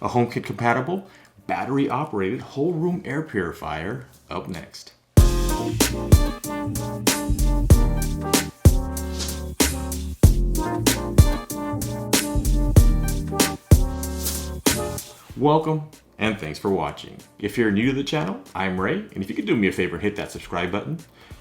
A HomeKit compatible, battery operated whole room air purifier up next. Welcome and thanks for watching. If you're new to the channel, I'm Ray, and if you could do me a favor, hit that subscribe button,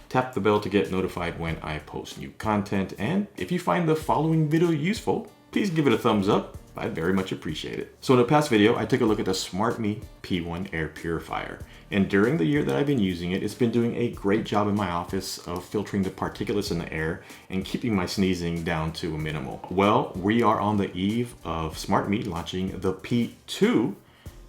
tap the bell to get notified when I post new content, and if you find the following video useful, please give it a thumbs up. I'd very much appreciate it. So in the past video, I took a look at the Smartmi P2 air purifier, and during the year that I've been using it, it's been doing a great job in my office of filtering the particulates in the air and keeping my sneezing down to a minimal. Well, we are on the eve of Smartmi launching the P2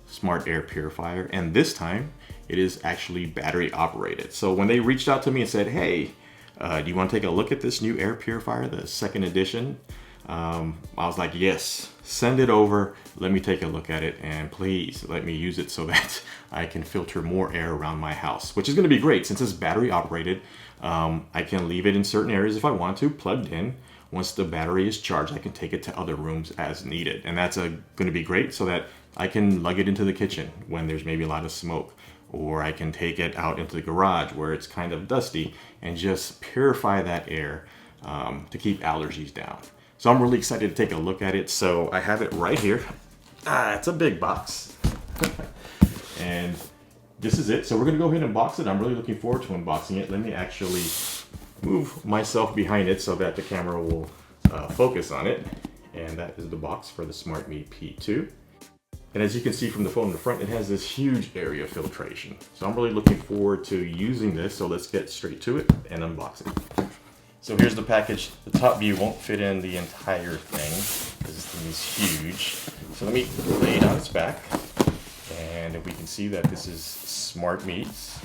smart air purifier, and this time it is actually battery operated. So when they reached out to me and said, hey, do you want to take a look at this new air purifier, the second edition? I was like, yes, send it over. Let me take a look at it, and please let me use it so that I can filter more air around my house, which is going to be great since it's battery operated. I can leave it in certain areas if I want to, plugged in. Once the battery is charged, I can take it to other rooms as needed. And that's going to be great so that I can lug it into the kitchen when there's maybe a lot of smoke, or I can take it out into the garage where it's kind of dusty and just purify that air to keep allergies down. So I'm really excited to take a look at it. So I have it right here. It's a big box. And this is it. So we're gonna go ahead and unbox it. I'm really looking forward to unboxing it. Let me actually move myself behind it so that the camera will focus on it. And that is the box for the Smartmi P2. And as you can see from the phone in the front, it has this huge area filtration. So I'm really looking forward to using this. So let's get straight to it and unbox it. So here's the package. The top view won't fit in the entire thing because this thing is huge. So let me lay it on its back. And we can see that this is Smartmi's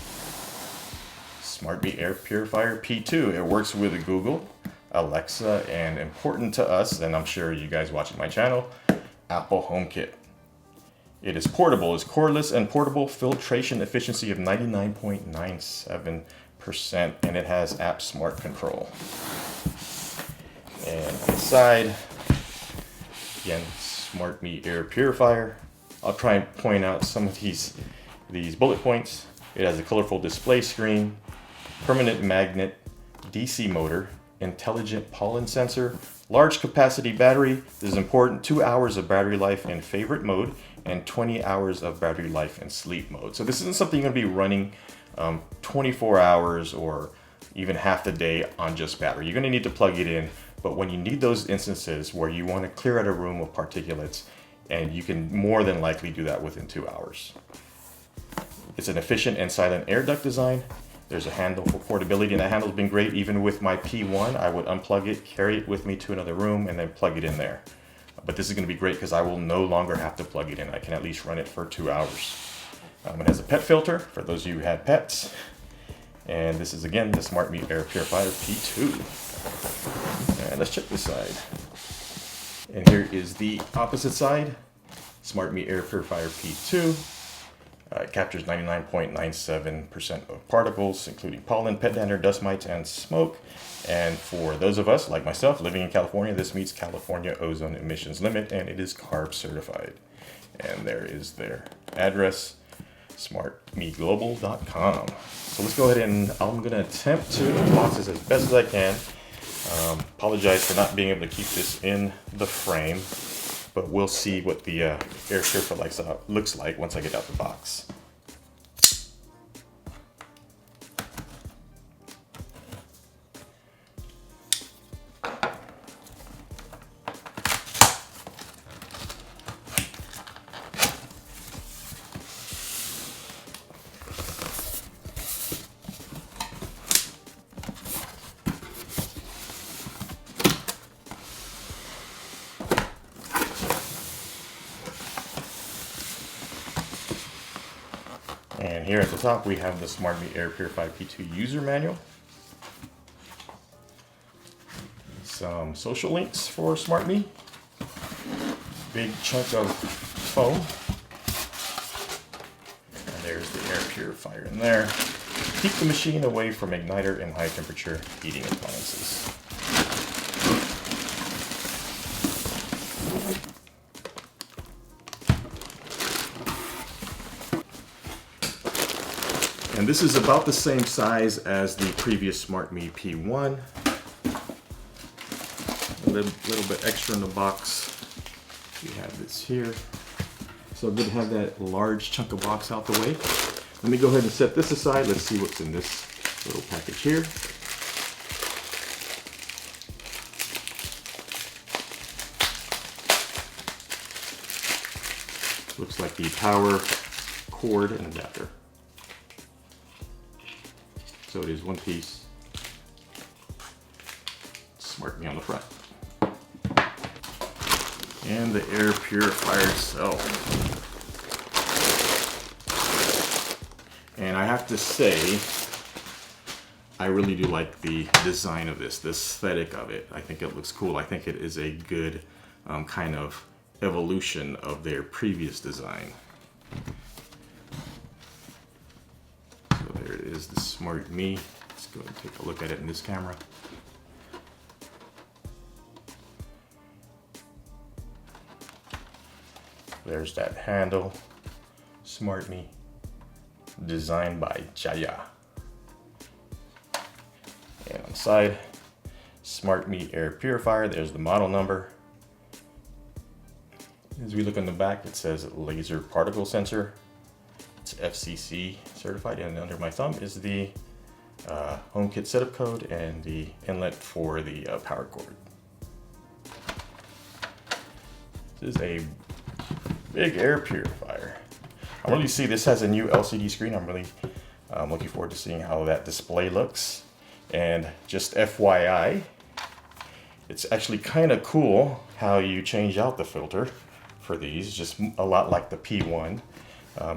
Smartmi Air Purifier P2. It works with Google, Alexa, and important to us, and I'm sure you guys watching my channel, Apple HomeKit. It is portable, it's cordless and portable, filtration efficiency of 99.97%, and it has app smart control. And inside, again, Smartmi Air Purifier. I'll try and point out some of these bullet points. It has a colorful display screen, permanent magnet, DC motor, intelligent pollen sensor, large capacity battery. This is important, 2 hours of battery life in favorite mode and 20 hours of battery life in sleep mode. So this isn't something you're gonna be running 24 hours or even half the day on just battery. You're gonna need to plug it in, but when you need those instances where you wanna clear out a room of particulates, and you can more than likely do that within 2 hours. It's an efficient and silent air duct design. There's a handle for portability, and that handle's been great. Even with my P1, I would unplug it, carry it with me to another room, and then plug it in there. But this is gonna be great because I will no longer have to plug it in. I can at least run it for 2 hours. It has a pet filter for those of you who had pets. And this is, again, the Smartmi Air Purifier P2. And let's check this side. And here is the opposite side, Smartmi Air Purifier P2. It captures 99.97% of particles, including pollen, pet dander, dust mites, and smoke. And for those of us, like myself, living in California, this meets California ozone emissions limit, and it is CARB certified. And there is their address, smartmiglobal.com. So let's go ahead and I'm gonna attempt to unbox this as best as I can. Apologize for not being able to keep this in the frame, but we'll see what the air purifier looks like once I get out the box. And here at the top, we have the Smartmi Air Purifier P2 user manual. Some social links for Smartmi. Big chunk of foam. And there's the air purifier in there. Keep the machine away from igniter and high temperature heating appliances. And this is about the same size as the previous Smartmi P1. A little bit extra in the box. We have this here. So good to have that large chunk of box out the way. Let me go ahead and set this aside. Let's see what's in this little package here. Looks like the power cord and adapter. So it is one piece. Smartmi on the front. And the air purifier itself. And I have to say, I really do like the design of this, the aesthetic of it. I think it looks cool. I think it is a good kind of evolution of their previous design. So there it is, the Smartmi. Let's go and take a look at it in this camera. There's that handle, Smartmi, designed by Jaya. And on the side, Smartmi air purifier. There's the model number. As we look on the back, it says laser particle sensor. It's FCC certified, and under my thumb is the HomeKit setup code and the inlet for the power cord. This is a big air purifier. I really see this has a new LCD screen. I'm really looking forward to seeing how that display looks. And just FYI, it's actually kind of cool how you change out the filter for these, just a lot like the P1.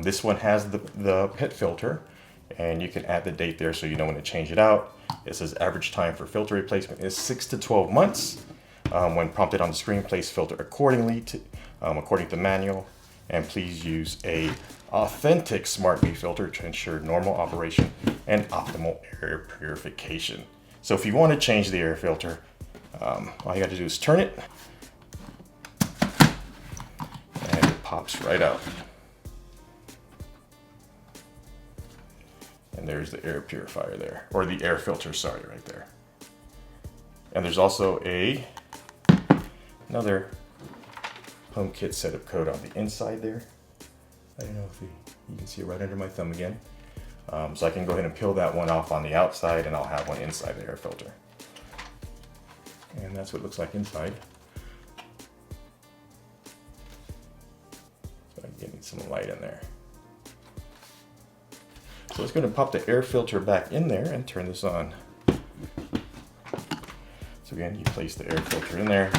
This one has the PET filter, and you can add the date there so you know when to change it out. It says average time for filter replacement is 6 to 12 months. When prompted on the screen, place filter accordingly according to manual, and please use a authentic Smartmi filter to ensure normal operation and optimal air purification. So if you want to change the air filter, all you got to do is turn it, and it pops right out. And there's the air purifier there, or the air filter, sorry, right there. And there's also another HomeKit setup code on the inside there. I don't know if you can see it right under my thumb again. So I can go ahead and peel that one off on the outside, and I'll have one inside the air filter. And that's what it looks like inside. So I'm getting some light in there. So it's going to pop the air filter back in there and turn this on. So again, you place the air filter in there,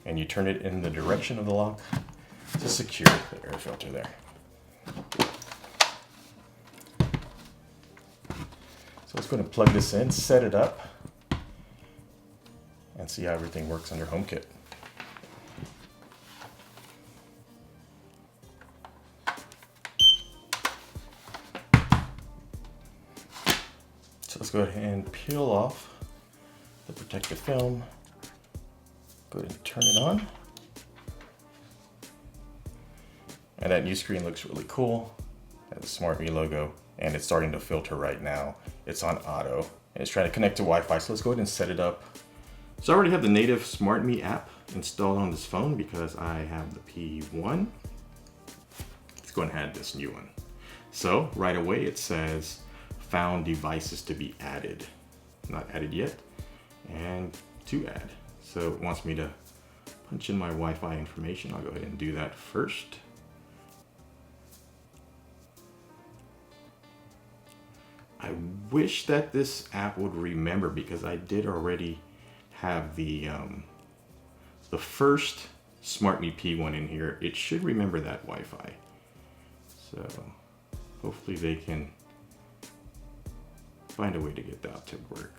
and you turn it in the direction of the lock to secure the air filter there. So let's go ahead and plug this in, set it up, and see how everything works under HomeKit. So let's go ahead and peel off the protective film. Go ahead and turn it on. And that new screen looks really cool. It has the Smartmi logo, and it's starting to filter right now. It's on auto, and it's trying to connect to Wi-Fi. So let's go ahead and set it up. So I already have the native Smartmi app installed on this phone because I have the P1. Let's go ahead and add this new one. So right away it says found devices to be added. Not added yet, and to add. So it wants me to punch in my Wi-Fi information. I'll go ahead and do that first. I wish that this app would remember, because I did already have the first Smartmi P1 in here. It should remember that Wi-Fi. So hopefully they can find a way to get that to work.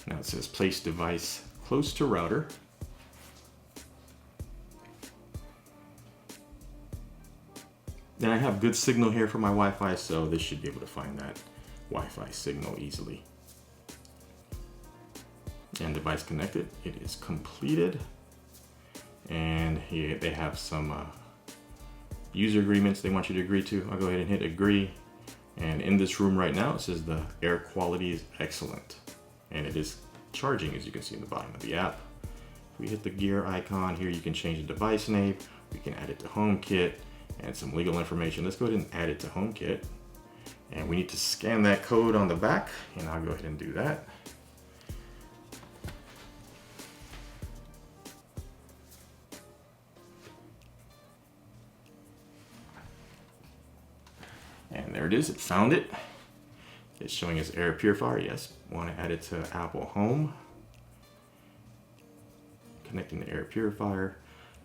Now it says place device close to router. And I have good signal here for my Wi-Fi, so this should be able to find that Wi-Fi signal easily. And device connected, it is completed. And here they have some user agreements they want you to agree to. I'll go ahead and hit agree. And in this room right now, it says the air quality is excellent. And it is charging, as you can see in the bottom of the app. If we hit the gear icon here, you can change the device name. We can add it to HomeKit and some legal information. Let's go ahead and add it to HomeKit. And we need to scan that code on the back, and I'll go ahead and do that. And there it is, it found it. It's showing us air purifier, yes. Want to add it to Apple Home. Connecting the air purifier.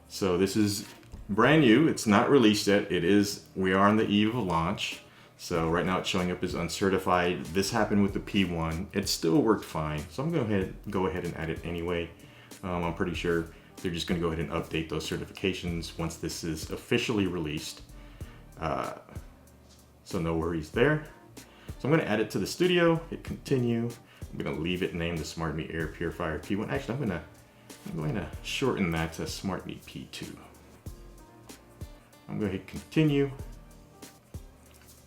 So this is brand new, it's not released yet. We are on the eve of launch. So right now it's showing up as uncertified. This happened with the P1. It still worked fine. So I'm going to go ahead and add it anyway. I'm pretty sure they're just going to go ahead and update those certifications once this is officially released. So no worries there. So I'm going to add it to the studio, hit continue. I'm going to leave it named the Smartmi Air Purifier P1. Actually, I'm going to shorten that to Smartmi P2. I'm going to hit continue.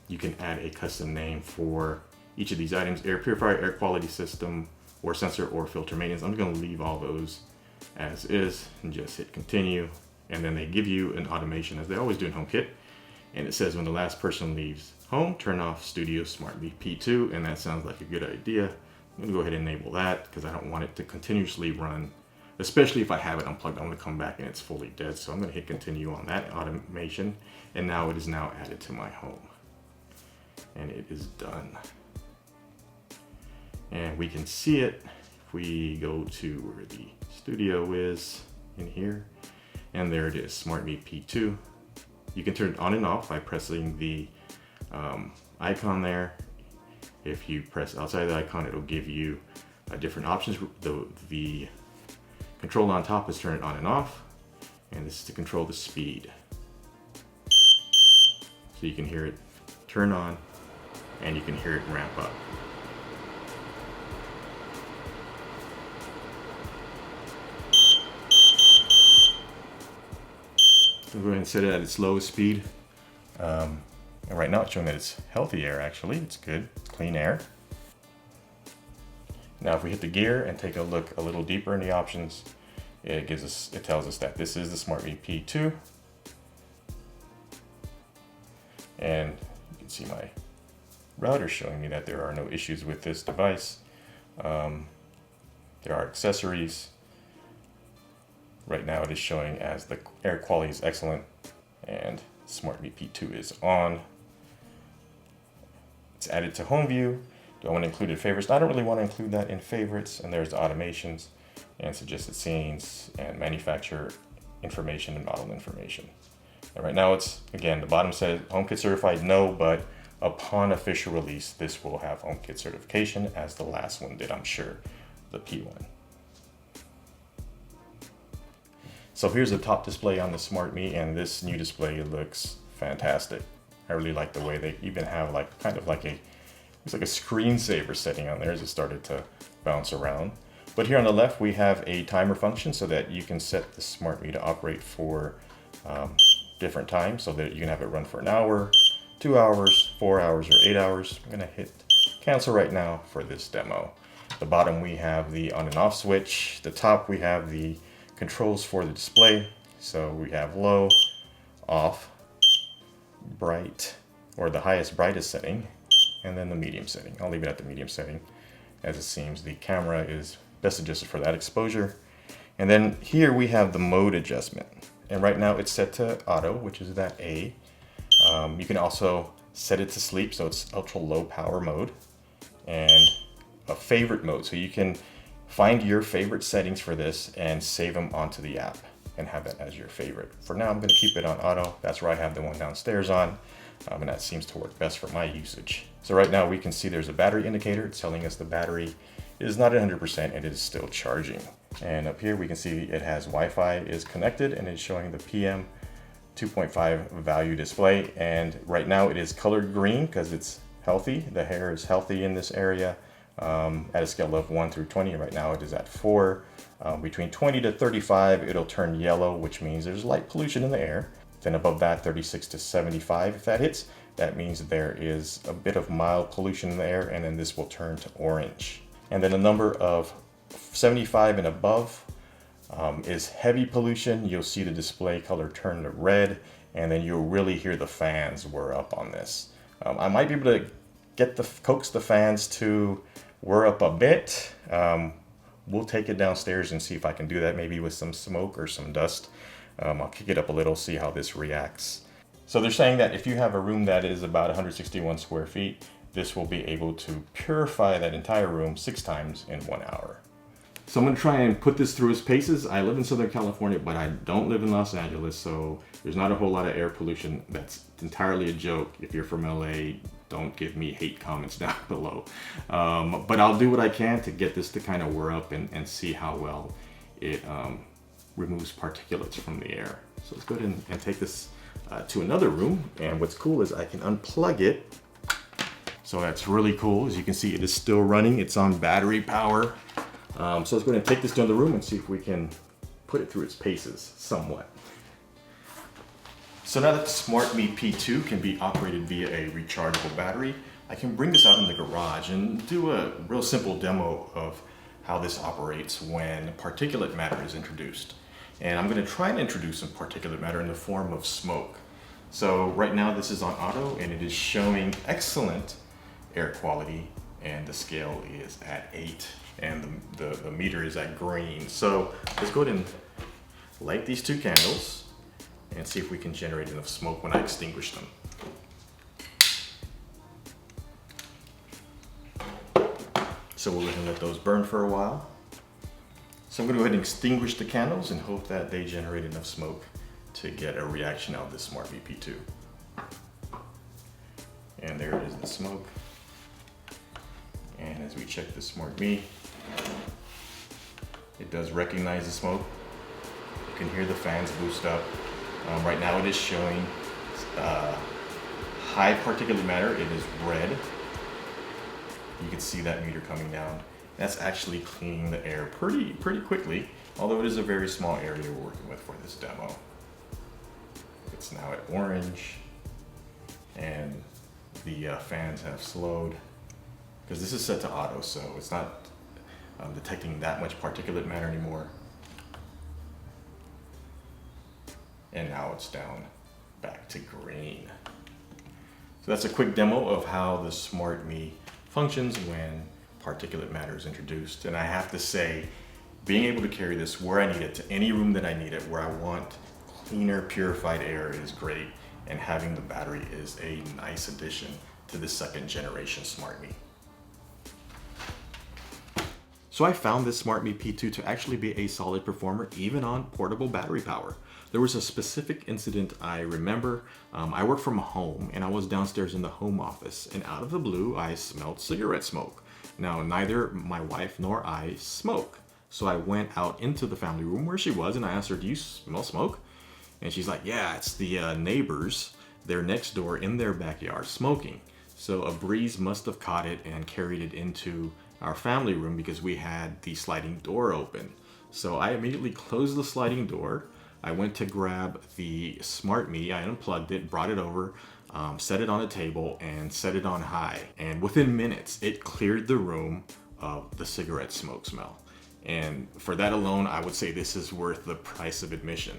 You can add a custom name for each of these items: air purifier, air quality system, or sensor, or filter maintenance. I'm going to leave all those as is and just hit continue. And then they give you an automation, as they always do in HomeKit. And it says when the last person leaves home, turn off Studio Smartmi P2, and that sounds like a good idea. I'm gonna go ahead and enable that because I don't want it to continuously run, especially if I have it unplugged. I'm gonna come back and it's fully dead. So I'm gonna hit continue on that automation, and now it is now added to my home. And it is done. And we can see it if we go to where the studio is in here, and there it is, Smartmi P2. You can turn it on and off by pressing the icon there. If you press outside the icon, it'll give you different options. The control on top is turn it on and off, and this is to control the speed. So you can hear it turn on, and you can hear it ramp up. We'll go ahead and set it at its lowest speed. And right now it's showing that it's healthy air, actually. It's good, clean air. Now if we hit the gear and take a look a little deeper in the options, it tells us that this is the Smartmi P2. And you can see my router showing me that there are no issues with this device. There are accessories. Right now it is showing as the air quality is excellent and Smartmi P2 is on. It's added to home view. Do I want to include it favorites? I don't really want to include that in favorites. And there's the automations and suggested scenes and manufacturer information and model information. And right now it's, again, the bottom says HomeKit certified, no, but upon official release, this will have HomeKit certification as the last one did, I'm sure, the P1. So here's the top display on the Smartmi, and this new display looks fantastic. I really like the way they even have kind of like it's like a screensaver setting on there as it started to bounce around. But here on the left, we have a timer function so that you can set the Smartmi to operate for different times, so that you can have it run for an hour, 2 hours, 4 hours, or 8 hours. I'm gonna hit cancel right now for this demo. The bottom, we have the on and off switch. The top, we have the controls for the display. So we have low, off, bright, or the highest brightest setting, and then the medium setting. I'll leave it at the medium setting, as it seems the camera is best adjusted for that exposure. And then here we have the mode adjustment. And right now it's set to auto, which is that A. You can also set it to sleep, so it's ultra low power mode, and a favorite mode. So you can find your favorite settings for this and save them onto the app and have that as your favorite. For now, I'm going to keep it on auto. That's where I have the one downstairs on, and that seems to work best for my usage. So right now we can see there's a battery indicator. It's telling us the battery is not 100%, it is still charging. And up here we can see it has Wi-Fi is connected, and it's showing the PM 2.5 value display. And right now it is colored green because it's healthy. The hair is healthy in this area. at a scale of 1 through 20. Right now it is at 4. Between 20 to 35, it'll turn yellow, which means there's light pollution in the air. Then above that, 36 to 75, if that hits, that means there is a bit of mild pollution in the air, and then this will turn to orange. And then a number of 75 and above is heavy pollution. You'll see the display color turn to red, and then you'll really hear the fans whir up on this. I might be able to coax the fans to whir up a bit. We'll take it downstairs and see if I can do that, maybe with some smoke or some dust. I'll kick it up a little, see how this reacts. So they're saying that if you have a room that is about 161 square feet, this will be able to purify that entire room 6 times in 1 hour. So I'm gonna try and put this through its paces. I live in Southern California, but I don't live in Los Angeles, so there's not a whole lot of air pollution. That's entirely a joke. If you're from LA, don't give me hate comments down below. But I'll do what I can to get this to kind of whir up and see how well it removes particulates from the air. So let's go ahead and take this to another room. And what's cool is I can unplug it. So that's really cool. As you can see, it is still running. It's on battery power. So let's go ahead and take this to the room and see if we can put it through its paces somewhat. So now that the Smartmi P2 can be operated via a rechargeable battery, I can bring this out in the garage and do a real simple demo of how this operates when particulate matter is introduced. And I'm going to try and introduce some particulate matter in the form of smoke. So right now this is on auto and it is showing excellent air quality, and the scale is at 8 and the meter is at green. So let's go ahead and light these 2 candles and see if we can generate enough smoke when I extinguish them. So we'll go ahead and let those burn for a while. So I'm going to go ahead and extinguish the candles and hope that they generate enough smoke to get a reaction out of this Smartmi P2. And there it is, the smoke. And as we check the Smartmi, it does recognize the smoke. You can hear the fans boost up. Right now it is showing high particulate matter. It is red. You can see that meter coming down. That's actually cleaning the air pretty quickly, although it is a very small area we're working with for this demo. It's now at orange, and the fans have slowed, because this is set to auto, so it's not detecting that much particulate matter anymore. And now it's down back to green. So that's a quick demo of how the Smartmi functions when particulate matter is introduced. And I have to say, being able to carry this where I need it, to any room that I need it, where I want cleaner, purified air, is great. And having the battery is a nice addition to the 2nd generation Smartmi. So I found this Smartmi P2 to actually be a solid performer even on portable battery power. There was a specific incident I remember. I work from home and I was downstairs in the home office, and out of the blue I smelled cigarette smoke. Now neither my wife nor I smoke. So I went out into the family room where she was and I asked her, "Do you smell smoke?" And she's like, "Yeah, it's the neighbors. They're next door in their backyard smoking." So a breeze must have caught it and carried it into our family room because we had the sliding door open. So I immediately closed the sliding door. I went to grab the Smartmi, I unplugged it, brought it over, set it on a table and set it on high. And within minutes, it cleared the room of the cigarette smoke smell. And for that alone, I would say this is worth the price of admission.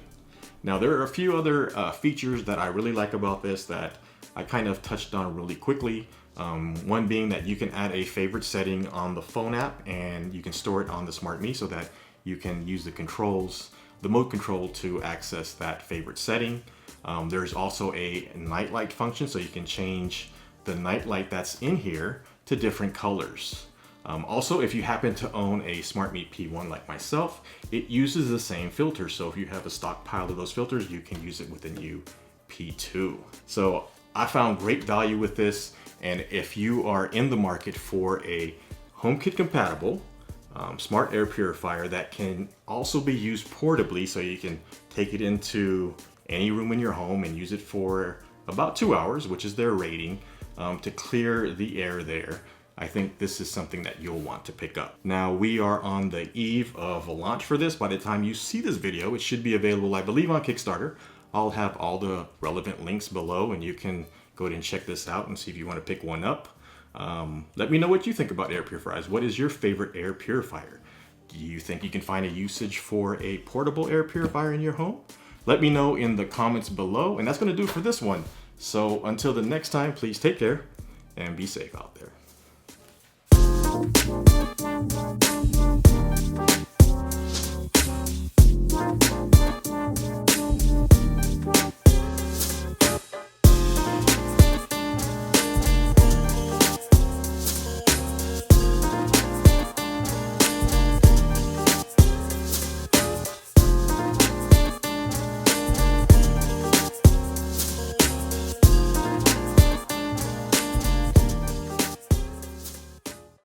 Now, there are a few other features that I really like about this that I kind of touched on really quickly. One being that you can add a favorite setting on the phone app and you can store it on the Smartmi so that you can use the controls, the mode control, to access that favorite setting. There's also a night light function, so you can change the night light that's in here to different colors. Also, if you happen to own a Smartmi P1 like myself, it uses the same filter. So if you have a stockpile of those filters, you can use it with the new P2. So I found great value with this. And if you are in the market for a HomeKit compatible smart air purifier that can also be used portably, so you can take it into any room in your home and use it for about 2 hours, which is their rating, to clear the air there, I think this is something that you'll want to pick up. Now, we are on the eve of a launch for this. By the time you see this video, it should be available, I believe, on Kickstarter. I'll have all the relevant links below, and you can go ahead and check this out and see if you want to pick one up. Let me know what you think about air purifiers. What is your favorite air purifier? Do you think you can find a usage for a portable air purifier in your home? Let me know in the comments below, and that's going to do it for this one. So until the next time, please take care and be safe out there.